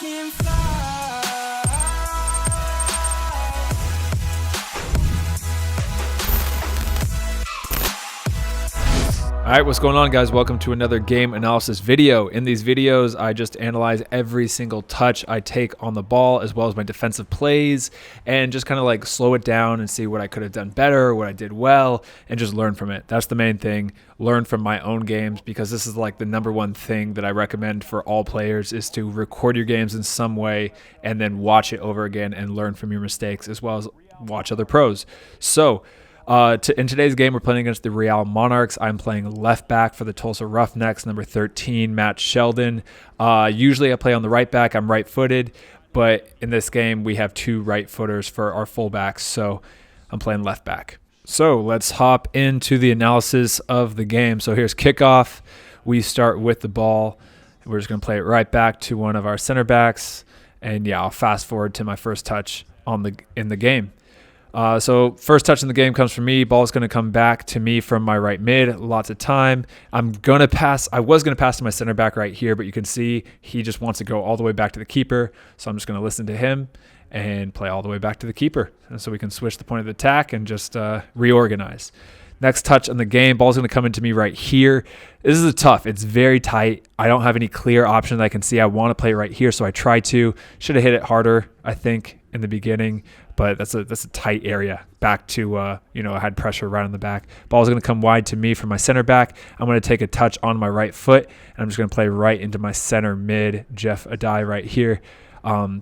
can fly. All right, what's going on, guys? Welcome to another game analysis video. In these videos, I just analyze every single touch I take on the ball, as well as my defensive plays, and just kind of like slow it down and see what I could have done better, what I did well, and just learn from it. That's the main thing. Learn from my own games, because this is like the number one thing that I recommend for all players, is to record your games in some way and then watch it over again and learn from your mistakes, as well as watch other pros. So, in today's game, we're playing against the Real Monarchs. I'm playing left back for the Tulsa Roughnecks, number 13, Matt Sheldon. Usually I play on the right back. I'm right-footed, but in this game, we have two right footers for our fullbacks, so I'm playing left back. So let's hop into the analysis of the game. So here's kickoff. We start with the ball. We're just going to play it right back to one of our center backs, and yeah, I'll fast forward to my first touch in the game. So first touch in the game comes from me. Ball's going to come back to me from my right mid. Lots of time. I was going to pass to my center back right here, but you can see he just wants to go all the way back to the keeper. So I'm just going to listen to him and play all the way back to the keeper. And so we can switch the point of attack and just reorganize. Next touch in the game, ball's going to come into me right here. This is tough. It's very tight. I don't have any clear option that I can see. I want to play right here, so I try to. Should have hit it harder, I think, in the beginning, but that's a tight area. Back to, I had pressure right on the back. Ball's going to come wide to me from my center back. I'm going to take a touch on my right foot, and I'm just going to play right into my center mid, Jeff Adai right here.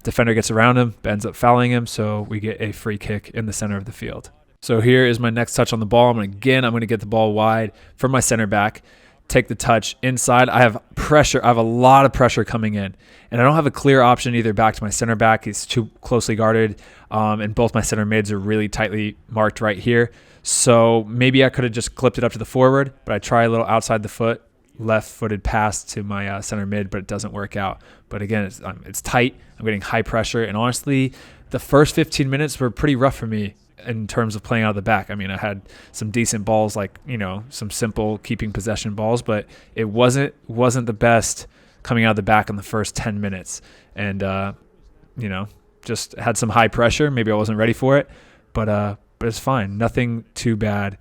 Defender gets around him, ends up fouling him, so we get a free kick in the center of the field. So here is my next touch on the ball. I'm going to get the ball wide from my center back, take the touch inside. I have pressure. I have a lot of pressure coming in, and I don't have a clear option either back to my center back. He's too closely guarded, and both my center mids are really tightly marked right here. So maybe I could have just clipped it up to the forward, but I try a little outside the foot, left-footed pass to my center mid, but it doesn't work out. But again, it's tight. I'm getting high pressure, and honestly, the first 15 minutes were pretty rough for me in terms of playing out of the back. I mean, I had some decent balls, like, some simple keeping possession balls, but it wasn't the best coming out of the back in the first 10 minutes. And, just had some high pressure. Maybe I wasn't ready for it, but it's fine. Nothing too bad.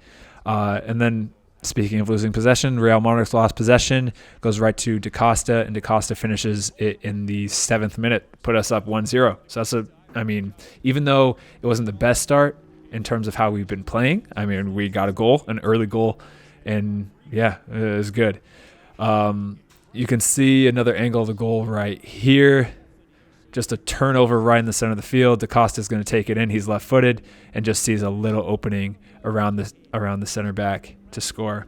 And then speaking of losing possession, Real Monarchs lost possession, goes right to DaCosta, and DaCosta finishes it in the 7th minute, put us up 1-0. So even though it wasn't the best start in terms of how we've been playing, we got a goal, an early goal, and yeah, it was good. You can see another angle of the goal right here. Just a turnover right in the center of the field. DaCosta is going to take it in. He's left-footed and just sees a little opening around the center back to score.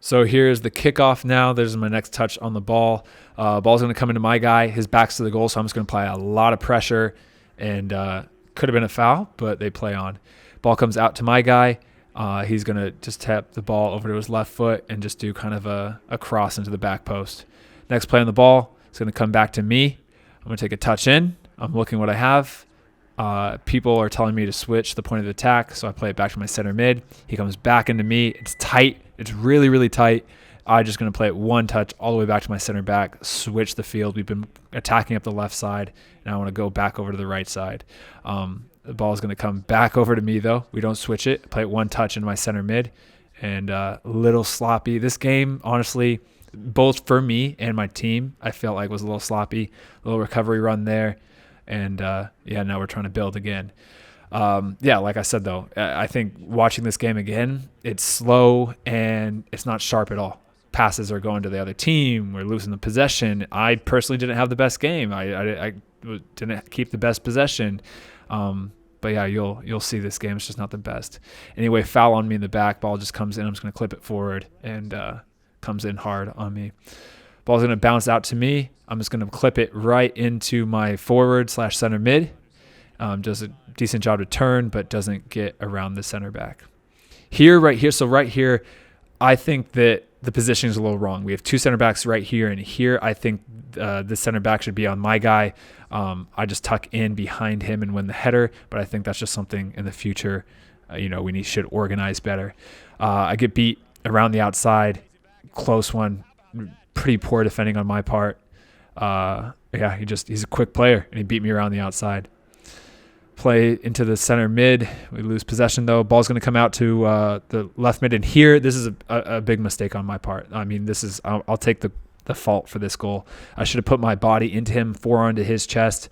So here's the kickoff now. There's my next touch on the ball. Ball's going to come into my guy. His back's to the goal, so I'm just going to apply a lot of pressure, and could have been a foul, but they play on. Ball comes out to my guy. He's going to just tap the ball over to his left foot and just do kind of a cross into the back post. Next play on the ball, it's going to come back to me. I'm going to take a touch in. I'm looking what I have. People are telling me to switch the point of attack, so I play it back to my center mid. He comes back into me. It's tight. It's really, really tight. I'm just going to play it one touch all the way back to my center back, switch the field. We've been attacking up the left side, and I want to go back over to the right side. The ball is going to come back over to me, though. We don't switch it. Play it one touch into my center mid, and a little sloppy. This game, honestly, both for me and my team, I felt like was a little sloppy. A little recovery run there, and now we're trying to build again. Like I said, though, I think watching this game again, it's slow and it's not sharp at all. Passes are going to the other team. We're losing the possession. I personally didn't have the best game. I didn't keep the best possession. But yeah, you'll see this game. It's just not the best. Anyway, foul on me in the back. Ball just comes in. I'm just going to clip it forward, and comes in hard on me. Ball's going to bounce out to me. I'm just going to clip it right into my forward/center mid. Does a decent job to turn, but doesn't get around the center back. Right here, I think that the position is a little wrong. We have two center backs right here, and here I think the center back should be on my guy. I just tuck in behind him and win the header, but I think that's just something in the future we should organize better. I get beat around the outside, close one, pretty poor defending on my part. Yeah, he's a quick player, and he beat me around the outside. Play into the center mid. We lose possession, though. Ball's going to come out to the left mid. And here, this is a big mistake on my part. I mean, I'll take the fault for this goal. I should have put my body into him, forearm to his chest.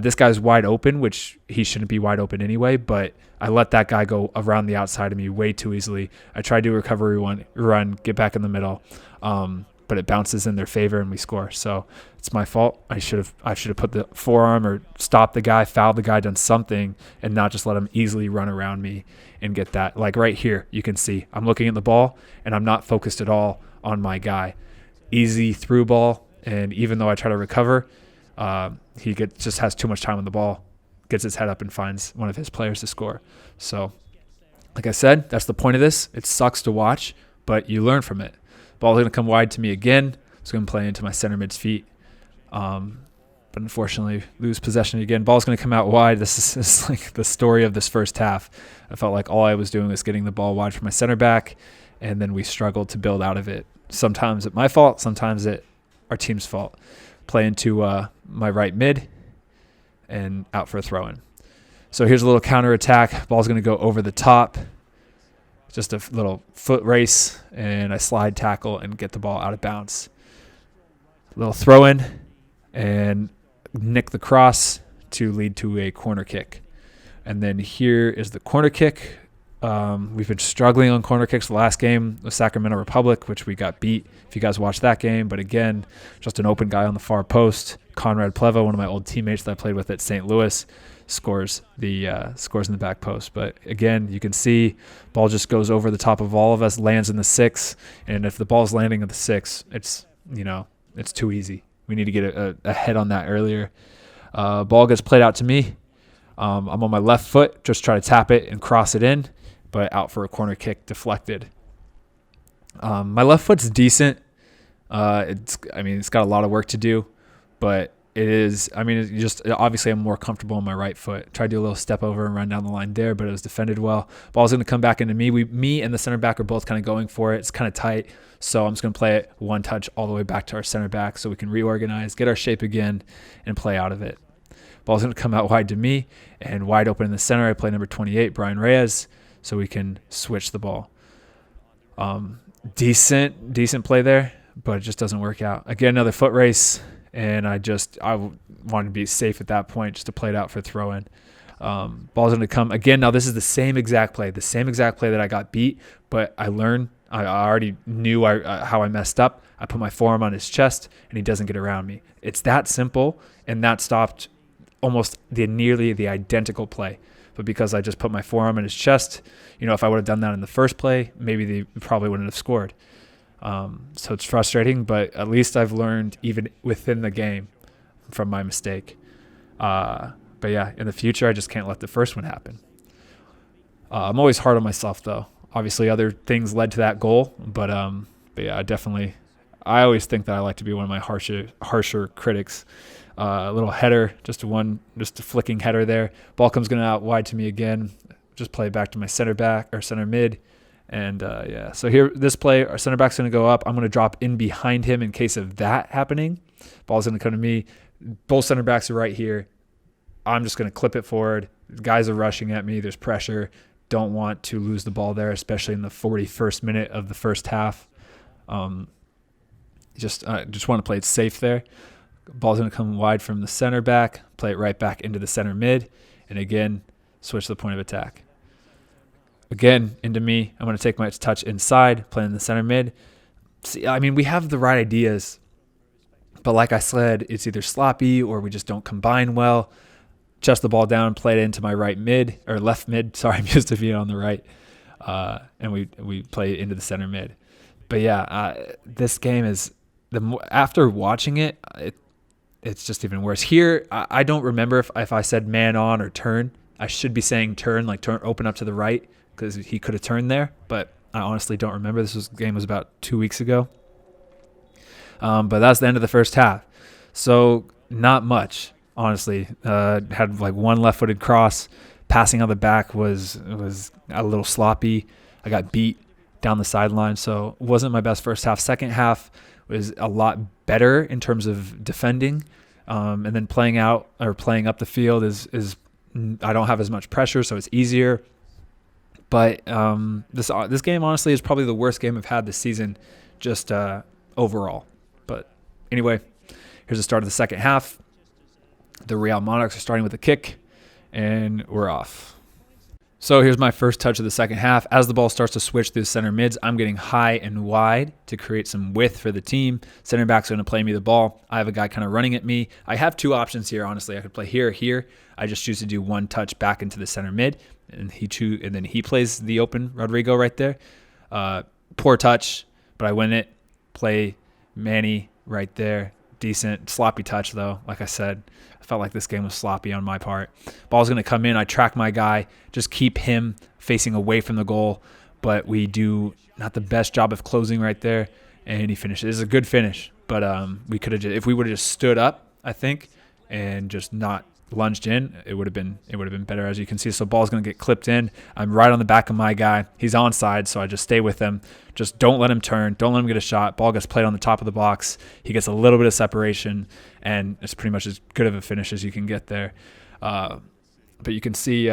This guy's wide open, which he shouldn't be wide open anyway, but I let that guy go around the outside of me way too easily. I tried to do a recovery run, get back in the middle, but it bounces in their favor and we score. So it's my fault. I should have put the forearm or stopped the guy, fouled the guy, done something, and not just let him easily run around me and get that. Like right here, you can see I'm looking at the ball and I'm not focused at all on my guy. Easy through ball, and even though I try to recover, he just has too much time on the ball, gets his head up and finds one of his players to score. So, like I said, that's the point of this. It sucks to watch, but you learn from it. Ball's going to come wide to me again. It's going to play into my center mid's feet. But unfortunately, lose possession again. Ball's going to come out wide. This is like the story of this first half. I felt like all I was doing was getting the ball wide for my center back, and then we struggled to build out of it. Sometimes it's my fault, sometimes it's our team's fault. Play into my right mid and out for a throw-in. So here's a little counter attack. Ball's going to go over the top. Just a little foot race, and I slide tackle and get the ball out of bounds. Little throw-in and nick the cross to lead to a corner kick. And then here is the corner kick. We've been struggling on corner kicks. The last game was Sacramento Republic, which we got beat, if you guys watched that game. But again, just an open guy on the far post. Conrad Pleva, one of my old teammates that I played with at St. Louis, scores in the back post. But again, you can see ball just goes over the top of all of us, lands in the 6. And if the ball's landing at the 6, it's too easy. We need to get a head on that earlier. Ball gets played out to me. I'm on my left foot, just try to tap it and cross it in, but out for a corner kick, deflected. My left foot's decent. It's got a lot of work to do, but it is. Obviously I'm more comfortable on my right foot. Tried to do a little step over and run down the line there, but it was defended well. Ball's going to come back into me. Me and the center back are both kind of going for it. It's kind of tight, so I'm just going to play it one touch all the way back to our center back so we can reorganize, get our shape again, and play out of it. Ball's going to come out wide to me, and wide open in the center, I play number 28, Brian Reyes, so we can switch the ball. Decent play there, but it just doesn't work out. Again, another foot race, and I wanted to be safe at that point just to play it out for a throw-in. Ball's going to come again. Now, this is the same exact play that I got beat, but I learned. I already knew how I messed up. I put my forearm on his chest, and he doesn't get around me. It's that simple, and that stopped almost nearly the identical play. But because I just put my forearm in his chest, if I would have done that in the first play, maybe they probably wouldn't have scored. So it's frustrating, but at least I've learned even within the game from my mistake. But yeah, in the future, I just can't let the first one happen. I'm always hard on myself, though. Obviously, other things led to that goal, but yeah, I always think that I like to be one of my harsher critics. A little header, just a flicking header there. Ball comes going out wide to me again. Just play it back to my center back or center mid. And yeah, so here, this play, our center back's going to go up. I'm going to drop in behind him in case of that happening. Ball's going to come to me. Both center backs are right here. I'm just going to clip it forward. Guys are rushing at me. There's pressure. Don't want to lose the ball there, especially in the 41st minute of the first half. Just want to play it safe there. Ball's going to come wide from the center back, play it right back into the center mid, and again, switch the point of attack. Again, into me. I'm going to take my touch inside, play in the center mid. See, we have the right ideas, but like I said, it's either sloppy or we just don't combine well. Chest the ball down, play it into my right mid, or left mid. Sorry, I'm used to being on the right. And we play it into the center mid. But yeah, this game is, after watching it, it's just even worse. Here, I don't remember if I said man on or turn. I should be saying turn, like turn, open up to the right, because he could have turned there. But I honestly don't remember. Game was about 2 weeks ago. But that's the end of the first half. So not much, honestly. Had like one left-footed cross. Passing on the back was a little sloppy. I got beat down the sideline, so it wasn't my best first half. Second half, was a lot better in terms of defending. And then playing up the field is I don't have as much pressure, so it's easier. But this game honestly is probably the worst game I've had this season, just overall. But anyway, here's the start of the second half. The Real Monarchs are starting with a kick, and we're off. So here's my first touch of the second half. As the ball starts to switch through the center mids, I'm getting high and wide to create some width for the team. Center back's going to play me the ball. I have a guy kind of running at me. I have two options here, honestly. I could play here or here. I just choose to do one touch back into the center mid, and then he plays the open Rodrigo right there. Poor touch, but I win it. Play Manny right there. Decent, sloppy touch though. Like I said, I felt like this game was sloppy on my part. Ball's going to come in. I track my guy, just keep him facing away from the goal, but we do not the best job of closing right there, and he finishes. It's a good finish, but we could have if we would have just stood up, I think, and just not lunged in, it would have been better, as you can see. So ball's going to get clipped in. I'm right on the back of my guy. He's onside, so I just stay with him. Just don't let him turn. Don't let him get a shot. Ball gets played on the top of the box. He gets a little bit of separation, and it's pretty much as good of a finish as you can get there. But you can see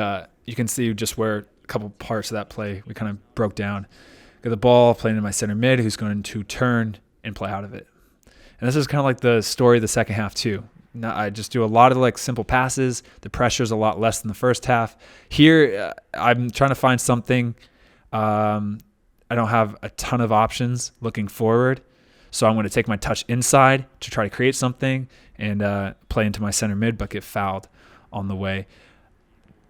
just where a couple parts of that play we kind of broke down. Get the ball playing in my center mid, who's going to turn and play out of it. And this is kind of like the story of the second half too. Now, I just do a lot of like simple passes. The pressure's a lot less than the first half. Here, I'm trying to find something. I don't have a ton of options looking forward, so I'm going to take my touch inside to try to create something and play into my center mid, but get fouled on the way.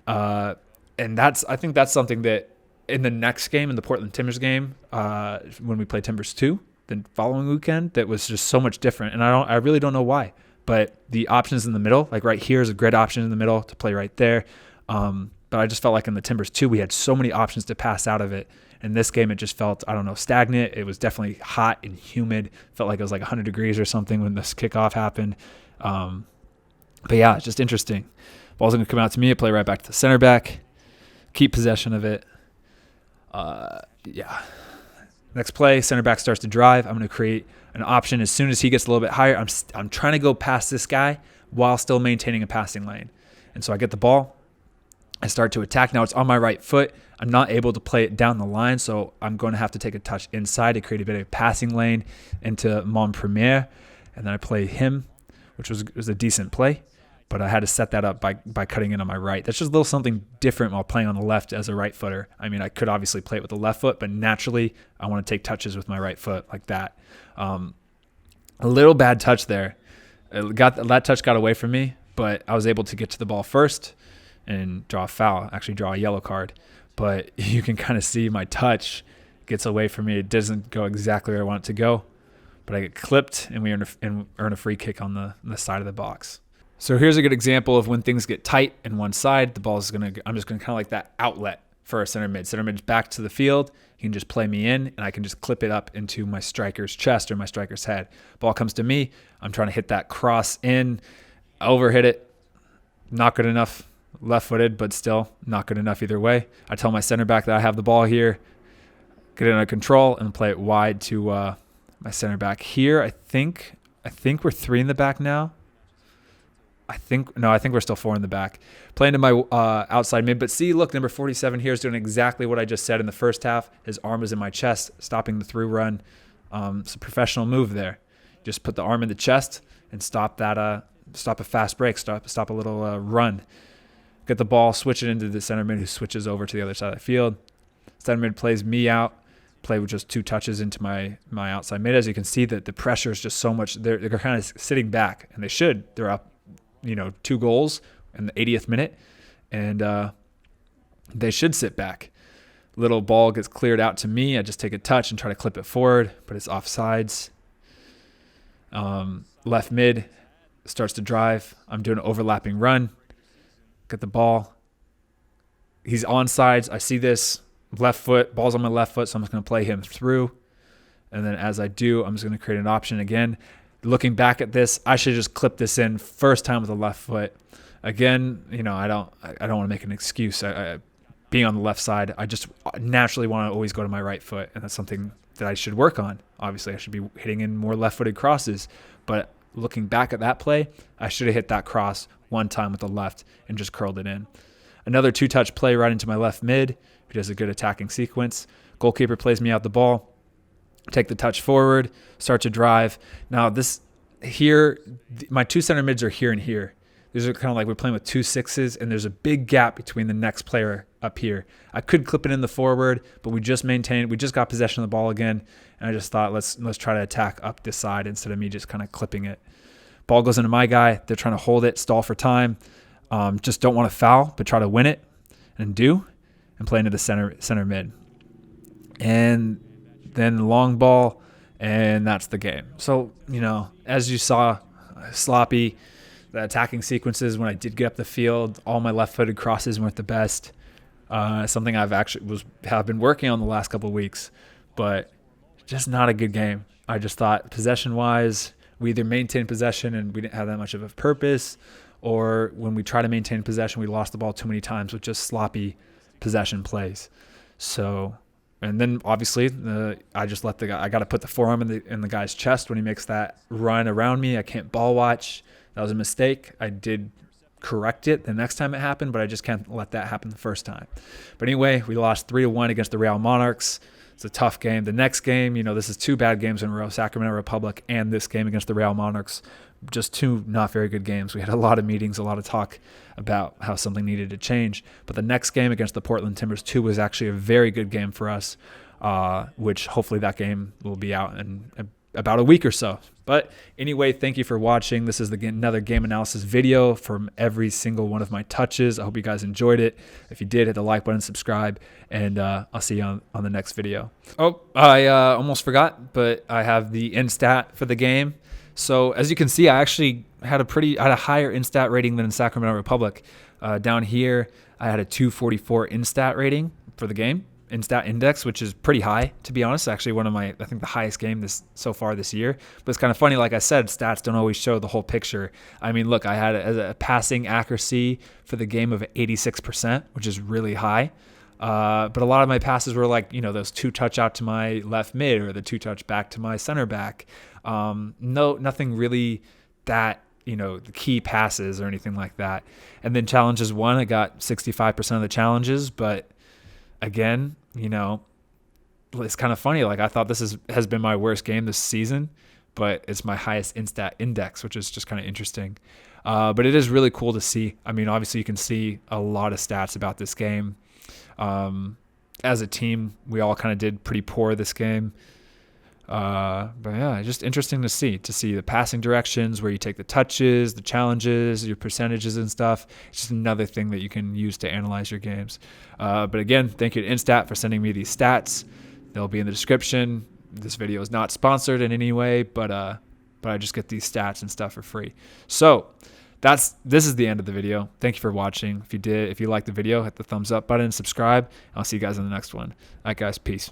And I think that's something that in the next game, in the Portland Timbers game, when we play Timbers 2, the following weekend, that was just so much different, and I really don't know why. But the options in the middle, like right here is a great option in the middle to play right there. But I just felt like in the Timbers 2, we had so many options to pass out of it. In this game, it just felt, stagnant. It was definitely hot and humid. Felt like it was like 100 degrees or something when this kickoff happened. But yeah, it's just interesting. Ball's going to come out to me. I play right back to the center back. Keep possession of it. Yeah. Next play, center back starts to drive. I'm going to create an option as soon as he gets a little bit higher. I'm trying to go past this guy while still maintaining a passing lane. And so I get the ball. I start to attack. Now it's on my right foot. I'm not able to play it down the line, so I'm going to have to take a touch inside to create a bit of a passing lane into Montpremier. And then I play him, which was a decent play. But I had to set that up by cutting in on my right. That's just a little something different while playing on the left as a right footer. I mean, I could obviously play it with the left foot, but naturally I want to take touches with my right foot like that. A little bad touch there. That touch got away from me, but I was able to get to the ball first and draw a foul, actually draw a yellow card. But you can kind of see my touch gets away from me. It doesn't go exactly where I want it to go, but I get clipped and we earn a free kick on the side of the box. So here's a good example of when things get tight in one side, I'm just gonna kind of like that outlet for a center mid. Center mid's back to the field. He can just play me in, and I can just clip it up into my striker's chest or my striker's head. Ball comes to me. I'm trying to hit that cross in, overhit it. Not good enough. Left-footed, but still not good enough either way. I tell my center back that I have the ball here, get it under control, and play it wide to my center back here. I think we're 3 in the back now. I think we're still 4 in the back. Playing to my outside mid. But see, look, number 47 here is doing exactly what I just said in the first half. His arm is in my chest, stopping the through run. It's a professional move there. Just put the arm in the chest and stop a fast break, stop a little run. Get the ball, switch it into the center mid, who switches over to the other side of the field. Center mid plays me out. Play with just 2 touches into my outside mid. As you can see, that the pressure is just so much. They're kind of sitting back, and they should. They're up 2 goals in the 80th minute, and they should sit back. Little ball gets cleared out to me. I just take a touch and try to clip it forward, but it's offsides. Left mid starts to drive. I'm doing an overlapping run. Get the ball. He's onsides. I see this left foot. Ball's on my left foot, so I'm just going to play him through. And then as I do, I'm just going to create an option again. Looking back at this, I should just clip this in first time with the left foot. Again, I don't want to make an excuse. Being on the left side, I just naturally want to always go to my right foot, and that's something I should work on. Obviously, I should be hitting in more left-footed crosses. But looking back at that play, I should have hit that cross one time with the left and just curled it in. Another two-touch play right into my left mid. He does a good attacking sequence. Goalkeeper plays me out the ball. Take the touch forward, start to drive. Now this here, my two center mids are here and here. These are kind of like we're playing with 2 6s, and there's a big gap between the next player up here. I could clip it in the forward, but we just got possession of the ball again, and I just thought let's try to attack up this side instead of me just kind of clipping it. Ball goes into my guy. They're trying to hold it, stall for time. Just don't want to foul, but try to win it and play into the center mid. And then long ball, and that's the game. So, as you saw, sloppy. The attacking sequences, when I did get up the field, all my left-footed crosses weren't the best. Something I've have been working on the last couple of weeks, but just not a good game. I just thought possession-wise, we either maintained possession and we didn't have that much of a purpose, or when we try to maintain possession, we lost the ball too many times with just sloppy possession plays. So, and then obviously I just let the guy. I got to put the forearm in the guy's chest when he makes that run around me. I can't ball watch. That was a mistake. I did correct it the next time it happened, but I just can't let that happen the first time. But anyway, we lost 3-1 against the Real Monarchs. It's a tough game. The next game, this is 2 bad games in a row, Sacramento Republic and this game against the Real Monarchs. Just 2 not very good games. We had a lot of meetings, a lot of talk about how something needed to change. But the next game against the Portland Timbers 2 was actually a very good game for us, which hopefully that game will be out in about a week or so. But anyway, thank you for watching. This is another game analysis video from every single one of my touches. I hope you guys enjoyed it. If you did, hit the like button, subscribe, and I'll see you on the next video. Oh, I almost forgot, but I have the InStat for the game. So as you can see, I actually had a higher InStat rating than Sacramento Republic. Down here, I had a 244 InStat rating for the game. InStat index, which is pretty high, to be honest. Actually, I think the highest game so far this year. But it's kind of funny, like I said, stats don't always show the whole picture. I mean, look, I had a passing accuracy for the game of 86%, which is really high. But a lot of my passes were like, those 2 touch out to my left mid or the 2 touch back to my center back. Nothing really that, the key passes or anything like that. And then challenges won. I got 65% of the challenges, but again, it's kind of funny. Like I thought this has been my worst game this season, but it's my highest InStat index, which is just kind of interesting. But it is really cool to see. I mean, obviously you can see a lot of stats about this game. As a team, we all kind of did pretty poor this game. But yeah, just interesting to see the passing directions, where you take the touches, the challenges, your percentages and stuff. It's just another thing that you can use to analyze your games. But again, thank you to InStat for sending me these stats. They'll be in the description. This video is not sponsored in any way, but I just get these stats and stuff for free. So this is the end of the video. Thank you for watching. If you liked the video, hit the thumbs up button, subscribe. I'll see you guys in the next one. All right, guys, peace.